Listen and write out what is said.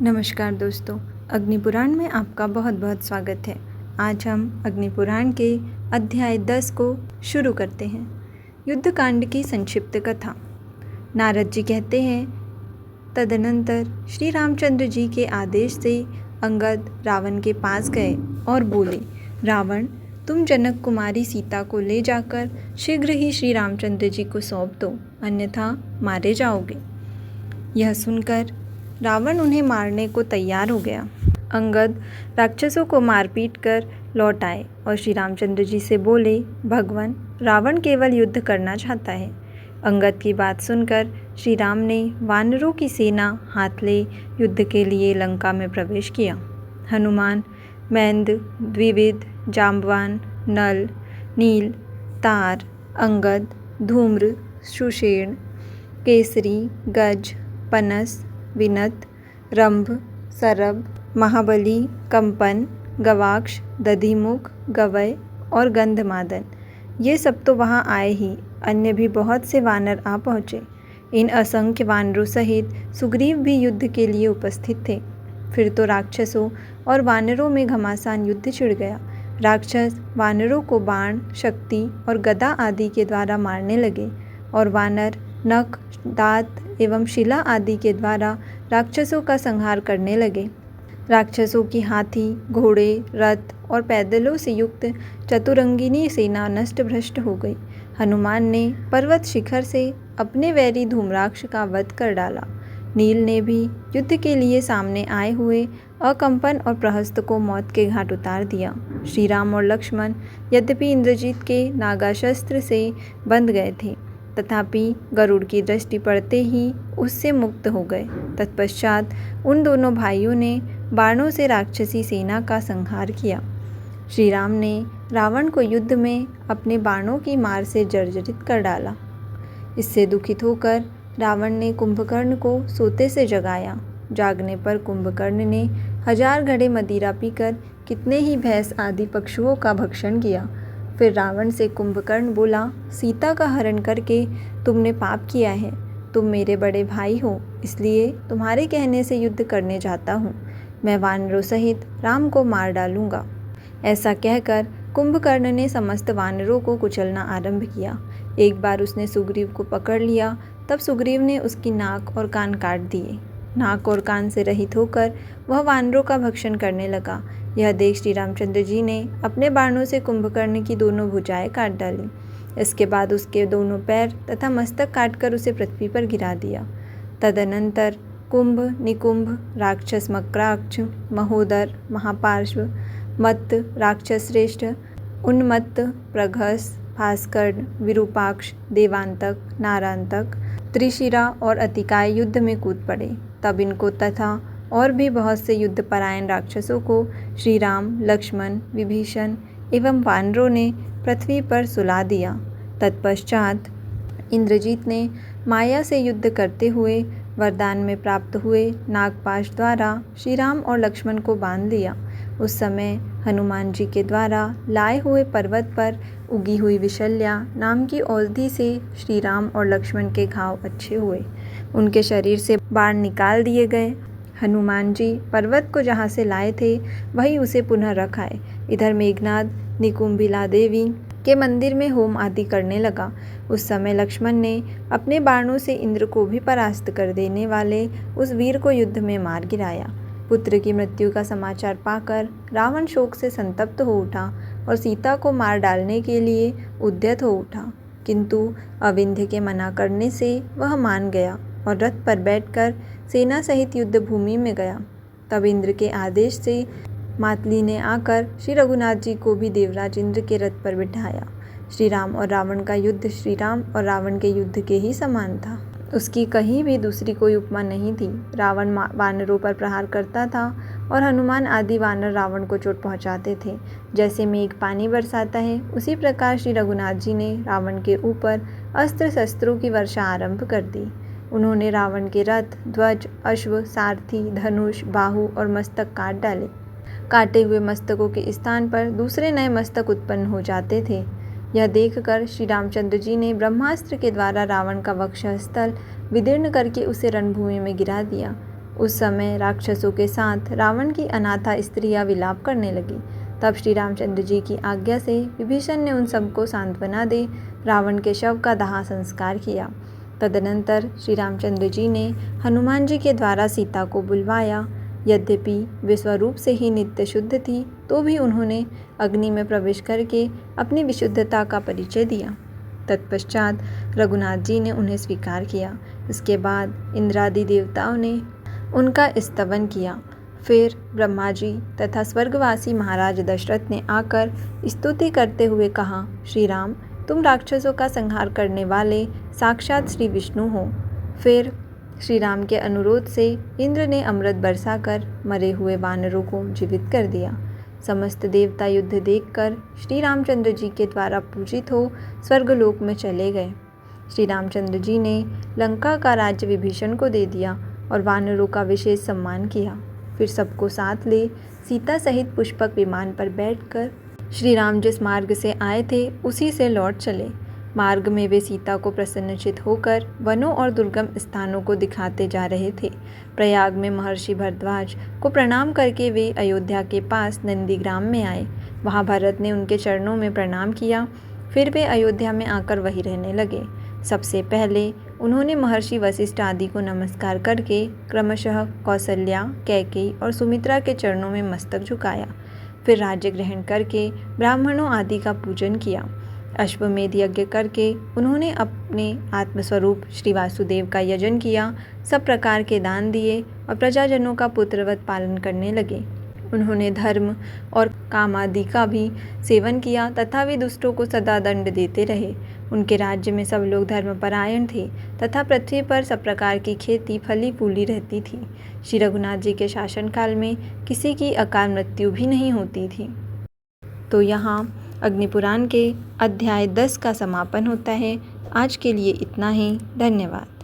नमस्कार दोस्तों, अग्निपुराण में आपका बहुत बहुत स्वागत है। आज हम अग्निपुराण के अध्याय 10 को शुरू करते हैं। युद्धकांड की संक्षिप्त कथा। नारद जी कहते हैं, तदनंतर श्री रामचंद्र जी के आदेश से अंगद रावण के पास गए और बोले, रावण, तुम जनक कुमारी सीता को ले जाकर शीघ्र ही श्री रामचंद्र जी को सौंप दो, अन्यथा मारे जाओगे। यह सुनकर रावण उन्हें मारने को तैयार हो गया। अंगद राक्षसों को मारपीट कर लौट आए और श्री रामचंद्र जी से बोले, भगवान, रावण केवल युद्ध करना चाहता है। अंगद की बात सुनकर श्री राम ने वानरों की सेना हाथ ले युद्ध के लिए लंका में प्रवेश किया। हनुमान, मैंद, द्विविद, जाम्बवान, नल, नील, तार, अंगद, धूम्र, सुषेण, केसरी, गज, पनस, विनत, रंभ, सरब, महाबली, कंपन, गवाक्ष, दधिमुख, गवय और गंधमादन, ये सब तो वहाँ आए ही, अन्य भी बहुत से वानर आ पहुँचे। इन असंख्य वानरों सहित सुग्रीव भी युद्ध के लिए उपस्थित थे। फिर तो राक्षसों और वानरों में घमासान युद्ध छिड़ गया। राक्षस वानरों को बाण, शक्ति और गदा आदि के द्वारा मारने लगे और वानर नख, दांत एवं शिला आदि के द्वारा राक्षसों का संहार करने लगे। राक्षसों की हाथी, घोड़े, रथ और पैदलों से युक्त चतुरंगिनी सेना नष्ट भ्रष्ट हो गई। हनुमान ने पर्वत शिखर से अपने वैरी धूम्राक्ष का वध कर डाला। नील ने भी युद्ध के लिए सामने आए हुए अकंपन और प्रहस्त को मौत के घाट उतार दिया। श्री राम और लक्ष्मण यद्यपि इंद्रजीत के नागाशस्त्र से बंध गए थे, तथापि गरुड़ की दृष्टि पड़ते ही उससे मुक्त हो गए। तत्पश्चात उन दोनों भाइयों ने बाणों से राक्षसी सेना का संहार किया। श्री राम ने रावण को युद्ध में अपने बाणों की मार से जर्जरित कर डाला। इससे दुखित होकर रावण ने कुंभकर्ण को सोते से जगाया। जागने पर कुंभकर्ण ने 1000 घड़े मदिरा पीकर कितने ही भैंस आदि पशुओं का भक्षण किया। फिर रावण से कुंभकर्ण बोला, सीता का हरण करके तुमने पाप किया है। तुम मेरे बड़े भाई हो, इसलिए तुम्हारे कहने से युद्ध करने जाता हूँ। मैं वानरों सहित राम को मार डालूंगा। ऐसा कहकर कुंभकर्ण ने समस्त वानरों को कुचलना आरंभ किया। एक बार उसने सुग्रीव को पकड़ लिया, तब सुग्रीव ने उसकी नाक और कान काट दिए। नाक और कान से रहित होकर वह वानरों का भक्षण करने लगा। यह देख श्री रामचंद्र जी ने अपने बाणों से कुंभकर्ण की दोनों भुजाएं काट डाली। इसके बाद उसके दोनों पैर तथा मस्तक काटकर उसे पृथ्वी पर गिरा दिया। तदनंतर कुंभ, निकुंभ, राक्षस मक्राक्ष, महोदर, महापार्श्व, मत्त, राक्षस श्रेष्ठ, उन्मत्त, प्रघस, भास्कर, विरूपाक्ष, देवांतक, नारांतक, त्रिशिरा और अतिकाय युद्ध में कूद पड़े। तब इनको तथा और भी बहुत से युद्धपरायण राक्षसों को श्री राम, लक्ष्मण, विभीषण एवं वानरों ने पृथ्वी पर सुला दिया। तत्पश्चात इंद्रजीत ने माया से युद्ध करते हुए वरदान में प्राप्त हुए नागपाश द्वारा श्री राम और लक्ष्मण को बांध लिया। उस समय हनुमान जी के द्वारा लाए हुए पर्वत पर उगी हुई विशल्या नाम की औषधि से श्री राम और लक्ष्मण के घाव अच्छे हुए। उनके शरीर से बाण निकाल दिए गए। हनुमान जी पर्वत को जहाँ से लाए थे वहीं उसे पुनः रख आए। इधर मेघनाद निकुंभिला देवी के मंदिर में होम आदि करने लगा। उस समय लक्ष्मण ने अपने बाणों से इंद्र को भी परास्त कर देने वाले उस वीर को युद्ध में मार गिराया। पुत्र की मृत्यु का समाचार पाकर रावण शोक से संतप्त हो उठा और सीता को मार डालने के लिए उद्यत हो उठा, किंतु अविंध्य के मना करने से वह मान गया और रथ पर बैठकर सेना सहित युद्ध भूमि में गया। तब इंद्र के आदेश से मातली ने आकर श्री रघुनाथ जी को भी देवराज इंद्र के रथ पर बिठाया। श्री राम और रावण का युद्ध श्री राम और रावण के युद्ध के ही समान था। उसकी कहीं भी दूसरी कोई उपमा नहीं थी। रावण वानरों पर प्रहार करता था और हनुमान आदि वानर रावण को चोट पहुंचाते थे। जैसे मेघ पानी बरसाता है, उसी प्रकार श्री रघुनाथ जी ने रावण के ऊपर अस्त्र शस्त्रों की वर्षा आरंभ कर दी। उन्होंने रावण के रथ, ध्वज, अश्व, सारथी, धनुष, बाहु और मस्तक काट डाले। काटे हुए मस्तकों के स्थान पर दूसरे नए मस्तक उत्पन्न हो जाते थे। यह देखकर श्री रामचंद्र जी ने ब्रह्मास्त्र के द्वारा रावण का वक्षस्थल विदीर्ण करके उसे रणभूमि में गिरा दिया। उस समय राक्षसों के साथ रावण की अनाथा स्त्रियां विलाप करने लगी। तब श्री रामचंद्र जी की आज्ञा से विभीषण ने उन सबको सांत्वना दे रावण के शव का दाह संस्कार किया। तदनंतर श्री रामचंद्र जी ने हनुमान जी के द्वारा सीता को बुलवाया। यद्यपि वे स्वरूप से ही नित्य शुद्ध थी, तो भी उन्होंने अग्नि में प्रवेश करके अपनी विशुद्धता का परिचय दिया। तत्पश्चात रघुनाथ जी ने उन्हें स्वीकार किया। इसके बाद इंद्रादि देवताओं ने उनका स्तवन किया। फिर ब्रह्मा जी तथा स्वर्गवासी महाराज दशरथ ने आकर स्तुति करते हुए कहा, श्री राम, तुम राक्षसों का संहार करने वाले साक्षात श्री विष्णु हो। फिर श्री राम के अनुरोध से इंद्र ने अमृत बरसाकर मरे हुए वानरों को जीवित कर दिया। समस्त देवता युद्ध देखकर श्री रामचंद्र जी के द्वारा पूजित हो स्वर्गलोक में चले गए। श्री रामचंद्र जी ने लंका का राज्य विभीषण को दे दिया और वानरों का विशेष सम्मान किया। फिर सबको साथ ले सीता सहित पुष्पक विमान पर बैठकर श्री राम जिस मार्ग से आए थे उसी से लौट चले। मार्ग में वे सीता को प्रसन्नचित होकर वनों और दुर्गम स्थानों को दिखाते जा रहे थे। प्रयाग में महर्षि भरद्वाज को प्रणाम करके वे अयोध्या के पास नंदीग्राम में आए। वहाँ भरत ने उनके चरणों में प्रणाम किया। फिर वे अयोध्या में आकर वहीं रहने लगे। सबसे पहले उन्होंने महर्षि वशिष्ठ आदि को नमस्कार करके क्रमशः कौसल्या, कैकेयी और सुमित्रा के चरणों में मस्तक झुकाया। फिर राज्य ग्रहण करके ब्राह्मणों आदि का पूजन किया। अश्वमेध यज्ञ करके उन्होंने अपने आत्मस्वरूप श्री वासुदेव का यजन किया। सब प्रकार के दान दिए और प्रजाजनों का पुत्रवत पालन करने लगे। उन्होंने धर्म और काम आदि का भी सेवन किया तथा वे दुष्टों को सदा दंड देते रहे। उनके राज्य में सब लोग धर्मपरायण थे तथा पृथ्वी पर सब प्रकार की खेती फली फूली रहती थी। श्री रघुनाथ जी के शासनकाल में किसी की अकाल मृत्यु भी नहीं होती थी। तो यहाँ अग्निपुराण के अध्याय 10 का समापन होता है। आज के लिए इतना ही। धन्यवाद।